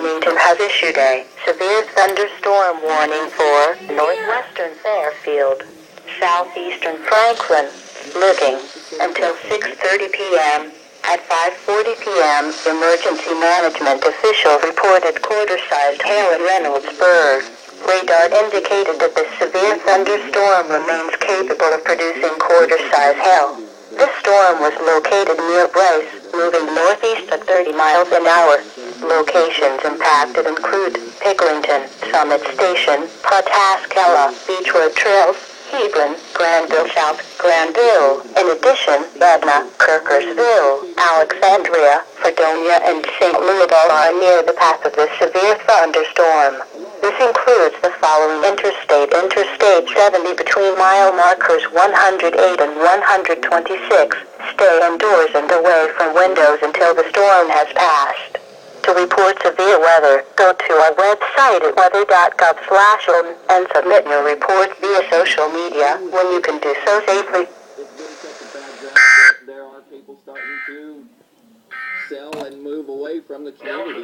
Wilmington has issued a severe thunderstorm warning for northwestern Fairfield, southeastern Franklin, looking until 6:30 p.m. At 5:40 p.m., emergency management officials reported quarter-sized hail in Reynoldsburg. Radar indicated that the severe thunderstorm remains capable of producing quarter-sized hail. This storm was located near Bryce, moving northeast at 30 miles an hour. Locations impacted include Pickerington, Summit Station, Pawtascala, Beach Road Trails, Hebron, Granville South, Granville. In addition, Edna, Kirkersville, Alexandria, Fredonia, and St. Louisville are near the path of this severe thunderstorm. This includes the following Interstate 70 between mile markers 108 and 126. Stay indoors and away from windows until the storm has passed. To report severe weather, go to our website at weather.gov/on and submit your report via social media when you can do so safely. There are people starting to sell and move away from the community.